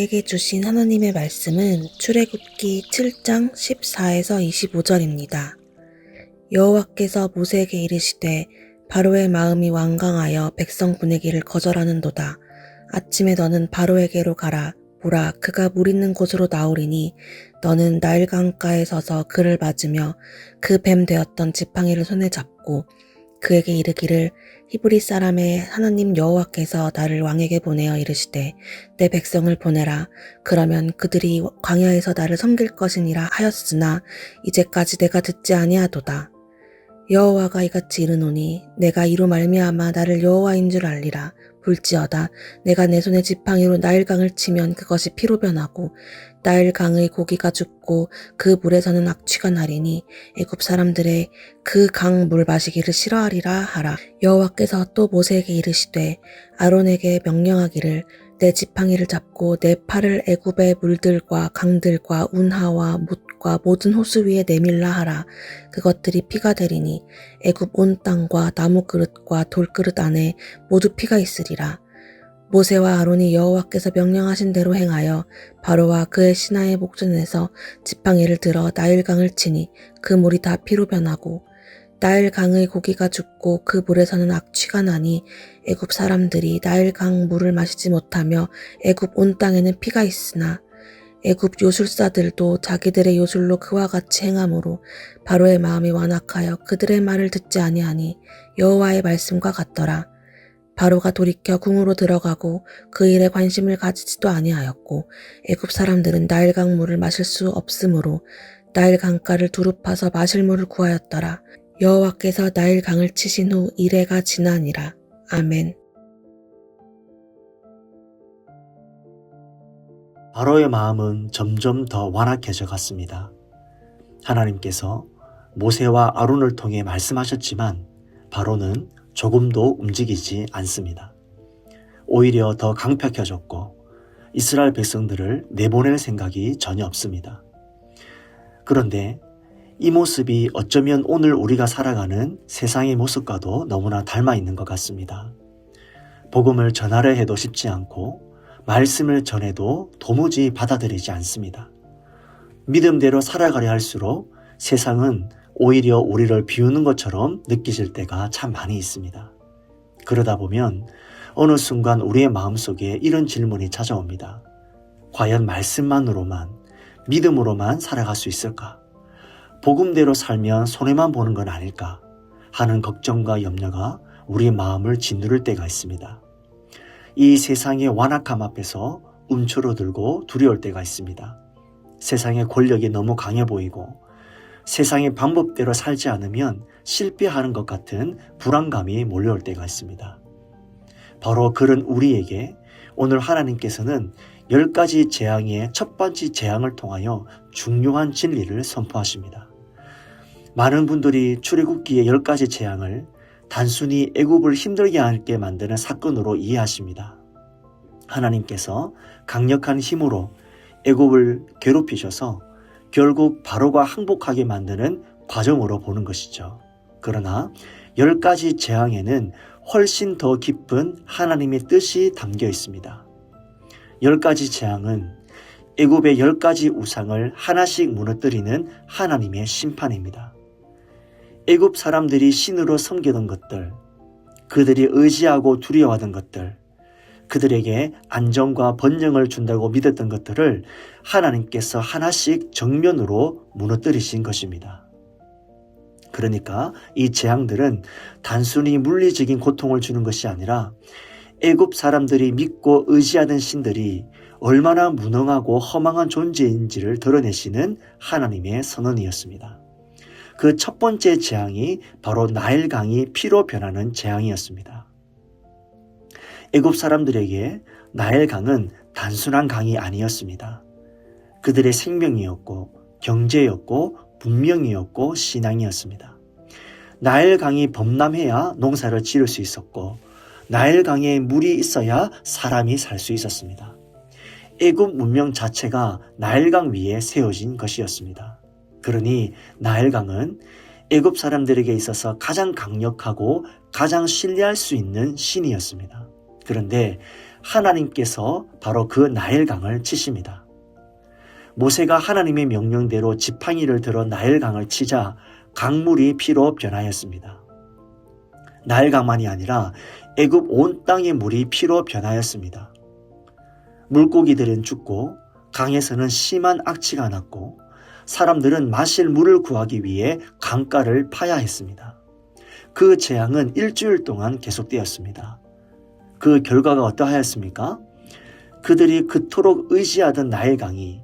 모세에게 주신 하나님의 말씀은 출애굽기 7장 14에서 25절입니다. 여호와께서 모세에게 이르시되 바로의 마음이 완강하여 백성 보내기를 거절하는도다. 아침에 너는 바로에게로 가라. 보라, 그가 물 있는 곳으로 나오리니 너는 나일 강가에 서서 그를 맞으며 그 뱀 되었던 지팡이를 손에 잡고 그에게 이르기를 히브리 사람의 하나님 여호와께서 나를 왕에게 보내어 이르시되 내 백성을 보내라. 그러면 그들이 광야에서 나를 섬길 것이니라 하였으나 이제까지 내가 듣지 아니하도다. 여호와가 이같이 이르노니 내가 이로 말미암아 나를 여호와인 줄 알리라. 볼지어다 내가 내 손에 지팡이로 나일강을 치면 그것이 피로 변하고 나일강의 고기가 죽고 그 물에서는 악취가 나리니 애굽 사람들의 그 강 물 마시기를 싫어하리라 하라. 여호와께서 또 모세에게 이르시되 아론에게 명령하기를 내 지팡이를 잡고 내 팔을 애굽의 물들과 강들과 운하와 뭇과 모든 호수 위에 내밀라 하라. 그것들이 피가 되리니 애굽 온 땅과 나무 그릇과 돌그릇 안에 모두 피가 있으리라. 모세와 아론이 여호와께서 명령하신 대로 행하여 바로와 그의 신하의 목전에서 지팡이를 들어 나일강을 치니 그 물이 다 피로 변하고 나일강의 고기가 죽고 그 물에서는 악취가 나니 애굽 사람들이 나일강 물을 마시지 못하며 애굽 온 땅에는 피가 있으나 애굽 요술사들도 자기들의 요술로 그와 같이 행함으로 바로의 마음이 완악하여 그들의 말을 듣지 아니하니 여호와의 말씀과 같더라. 바로가 돌이켜 궁으로 들어가고 그 일에 관심을 가지지도 아니하였고 애굽 사람들은 나일강 물을 마실 수 없으므로 나일 강가를 두루 파서 마실 물을 구하였더라. 여호와께서 나일강을 치신 후 이레가 지나니라. 아멘. 바로의 마음은 점점 더 완악해져 갔습니다. 하나님께서 모세와 아론을 통해 말씀하셨지만 바로는 조금도 움직이지 않습니다. 오히려 더 강팍해졌고 이스라엘 백성들을 내보낼 생각이 전혀 없습니다. 그런데 이 모습이 어쩌면 오늘 우리가 살아가는 세상의 모습과도 너무나 닮아 있는 것 같습니다. 복음을 전하려 해도 쉽지 않고 말씀을 전해도 도무지 받아들이지 않습니다. 믿음대로 살아가려 할수록 세상은 오히려 우리를 비우는 것처럼 느끼실 때가 참 많이 있습니다. 그러다 보면 어느 순간 우리의 마음속에 이런 질문이 찾아옵니다. 과연 말씀만으로만, 믿음으로만 살아갈 수 있을까? 복음대로 살면 손해만 보는 건 아닐까 하는 걱정과 염려가 우리의 마음을 짓누를 때가 있습니다. 이 세상의 완악함 앞에서 움츠러들고 두려울 때가 있습니다. 세상의 권력이 너무 강해 보이고 세상의 방법대로 살지 않으면 실패하는 것 같은 불안감이 몰려올 때가 있습니다. 바로 그런 우리에게 오늘 하나님께서는 10가지 재앙의 첫 번째 재앙을 통하여 중요한 진리를 선포하십니다. 많은 분들이 출애굽기의 10가지 재앙을 단순히 애굽을 힘들게 하게 만드는 사건으로 이해하십니다. 하나님께서 강력한 힘으로 애굽을 괴롭히셔서 결국 바로가 항복하게 만드는 과정으로 보는 것이죠. 그러나 10가지 재앙에는 훨씬 더 깊은 하나님의 뜻이 담겨 있습니다. 10가지 재앙은 애굽의 10가지 우상을 하나씩 무너뜨리는 하나님의 심판입니다. 애굽 사람들이 신으로 섬기던 것들, 그들이 의지하고 두려워하던 것들, 그들에게 안정과 번영을 준다고 믿었던 것들을 하나님께서 하나씩 정면으로 무너뜨리신 것입니다. 그러니까 이 재앙들은 단순히 물리적인 고통을 주는 것이 아니라 애굽 사람들이 믿고 의지하는 신들이 얼마나 무능하고 허망한 존재인지를 드러내시는 하나님의 선언이었습니다. 그 첫 번째 재앙이 바로 나일강이 피로 변하는 재앙이었습니다. 애굽 사람들에게 나일강은 단순한 강이 아니었습니다. 그들의 생명이었고 경제였고 문명이었고 신앙이었습니다. 나일강이 범람해야 농사를 지을 수 있었고 나일강에 물이 있어야 사람이 살 수 있었습니다. 애굽 문명 자체가 나일강 위에 세워진 것이었습니다. 그러니 나일강은 애굽 사람들에게 있어서 가장 강력하고 가장 신뢰할 수 있는 신이었습니다. 그런데 하나님께서 바로 그 나일강을 치십니다. 모세가 하나님의 명령대로 지팡이를 들어 나일강을 치자 강물이 피로 변하였습니다. 나일강만이 아니라 애굽 온 땅의 물이 피로 변하였습니다. 물고기들은 죽고 강에서는 심한 악취가 났고 사람들은 마실 물을 구하기 위해 강가를 파야 했습니다. 그 재앙은 일주일 동안 계속되었습니다. 그 결과가 어떠하였습니까? 그들이 그토록 의지하던 나일강이,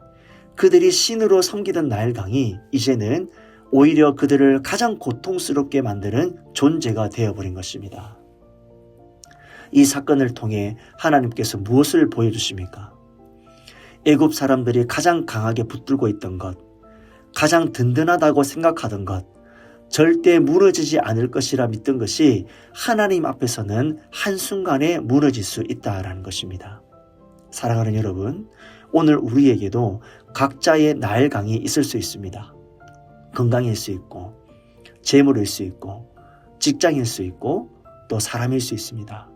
그들이 신으로 섬기던 나일강이 이제는 오히려 그들을 가장 고통스럽게 만드는 존재가 되어버린 것입니다. 이 사건을 통해 하나님께서 무엇을 보여주십니까? 애굽 사람들이 가장 강하게 붙들고 있던 것, 가장 든든하다고 생각하던 것, 절대 무너지지 않을 것이라 믿던 것이 하나님 앞에서는 한순간에 무너질 수 있다라는 것입니다. 사랑하는 여러분, 오늘 우리에게도 각자의 나일강이 있을 수 있습니다. 건강일 수 있고, 재물일 수 있고, 직장일 수 있고, 또 사람일 수 있습니다.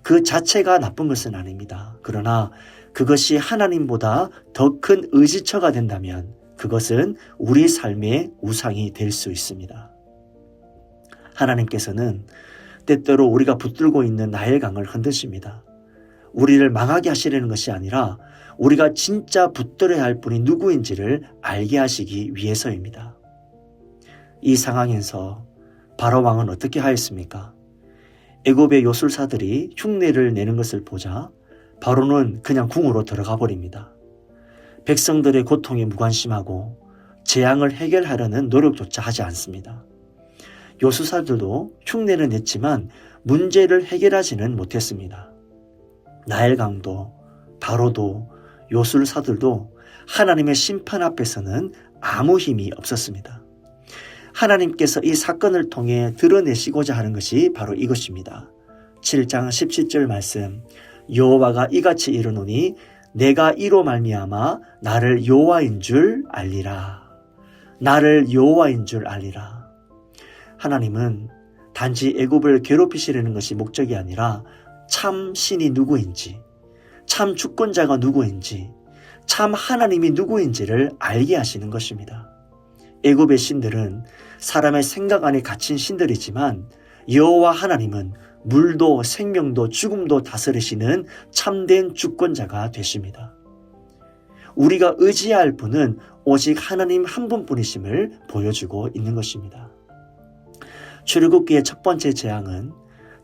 그 자체가 나쁜 것은 아닙니다. 그러나 그것이 하나님보다 더 큰 의지처가 된다면 그것은 우리 삶의 우상이 될 수 있습니다. 하나님께서는 때때로 우리가 붙들고 있는 나일강을 흔드십니다. 우리를 망하게 하시려는 것이 아니라 우리가 진짜 붙들어야 할 분이 누구인지를 알게 하시기 위해서입니다. 이 상황에서 바로 왕은 어떻게 하였습니까? 애굽의 요술사들이 흉내를 내는 것을 보자 바로는 그냥 궁으로 들어가 버립니다. 백성들의 고통에 무관심하고 재앙을 해결하려는 노력조차 하지 않습니다. 요술사들도 흉내를 냈지만 문제를 해결하지는 못했습니다. 나일강도 바로도 요술사들도 하나님의 심판 앞에서는 아무 힘이 없었습니다. 하나님께서 이 사건을 통해 드러내시고자 하는 것이 바로 이것입니다. 7장 17절 말씀, 여호와가 이같이 이르노니 내가 이로 말미암아 나를 여호와인 줄 알리라. 나를 여호와인 줄 알리라. 하나님은 단지 애굽을 괴롭히시려는 것이 목적이 아니라 참 신이 누구인지, 참 주권자가 누구인지, 참 하나님이 누구인지를 알게 하시는 것입니다. 애굽의 신들은 사람의 생각 안에 갇힌 신들이지만 여호와 하나님은 물도 생명도 죽음도 다스리시는 참된 주권자가 되십니다. 우리가 의지해야 할 분은 오직 하나님 한 분뿐이심을 보여주고 있는 것입니다. 출애굽기의 첫 번째 재앙은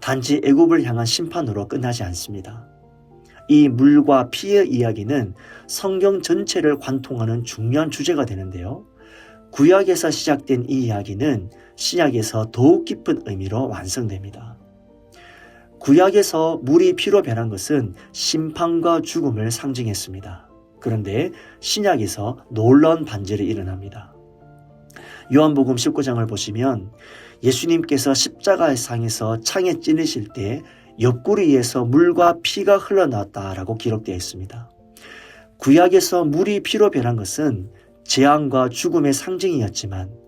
단지 애굽을 향한 심판으로 끝나지 않습니다. 이 물과 피의 이야기는 성경 전체를 관통하는 중요한 주제가 되는데요. 구약에서 시작된 이 이야기는 신약에서 더욱 깊은 의미로 완성됩니다. 구약에서 물이 피로 변한 것은 심판과 죽음을 상징했습니다. 그런데 신약에서 놀라운 반전이 일어납니다. 요한복음 19장을 보시면 예수님께서 십자가의 상에서 창에 찔리실 때 옆구리에서 물과 피가 흘러나왔다라고 기록되어 있습니다. 구약에서 물이 피로 변한 것은 재앙과 죽음의 상징이었지만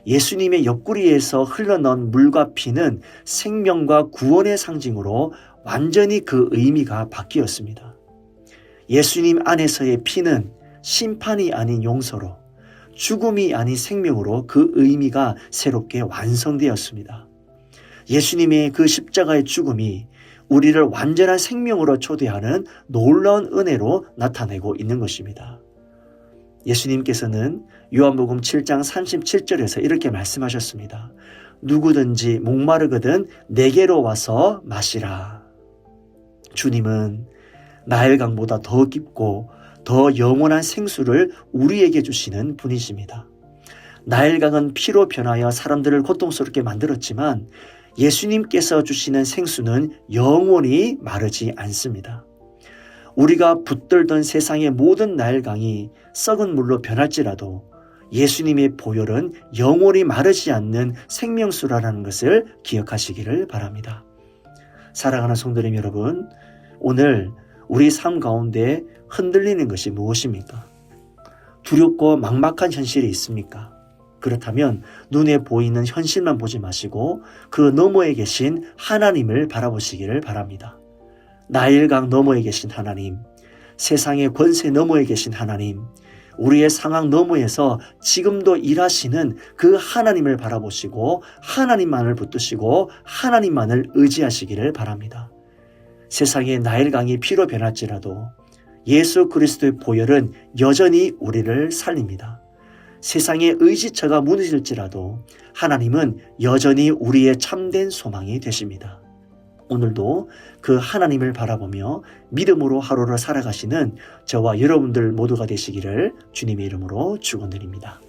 예수님의 옆구리에서 흘러나온 물과 피는 생명과 구원의 상징으로 완전히 그 의미가 바뀌었습니다. 예수님 안에서의 피는 심판이 아닌 용서로, 죽음이 아닌 생명으로 그 의미가 새롭게 완성되었습니다. 예수님의 그 십자가의 죽음이 우리를 완전한 생명으로 초대하는 놀라운 은혜로 나타내고 있는 것입니다. 예수님께서는 요한복음 7장 37절에서 이렇게 말씀하셨습니다. 누구든지 목마르거든 내게로 와서 마시라. 주님은 나일강보다 더 깊고 더 영원한 생수를 우리에게 주시는 분이십니다. 나일강은 피로 변하여 사람들을 고통스럽게 만들었지만 예수님께서 주시는 생수는 영원히 마르지 않습니다. 우리가 붙들던 세상의 모든 나일강이 썩은 물로 변할지라도 예수님의 보혈은 영원히 마르지 않는 생명수라는 것을 기억하시기를 바랍니다. 사랑하는 성도님 여러분, 오늘 우리 삶 가운데 흔들리는 것이 무엇입니까? 두렵고 막막한 현실이 있습니까? 그렇다면 눈에 보이는 현실만 보지 마시고 그 너머에 계신 하나님을 바라보시기를 바랍니다. 나일강 너머에 계신 하나님, 세상의 권세 너머에 계신 하나님, 우리의 상황 너머에서 지금도 일하시는 그 하나님을 바라보시고 하나님만을 붙드시고 하나님만을 의지하시기를 바랍니다. 세상의 나일강이 피로 변할지라도 예수 그리스도의 보혈은 여전히 우리를 살립니다. 세상의 의지처가 무너질지라도 하나님은 여전히 우리의 참된 소망이 되십니다. 오늘도 그 하나님을 바라보며 믿음으로 하루를 살아가시는 저와 여러분들 모두가 되시기를 주님의 이름으로 축원드립니다.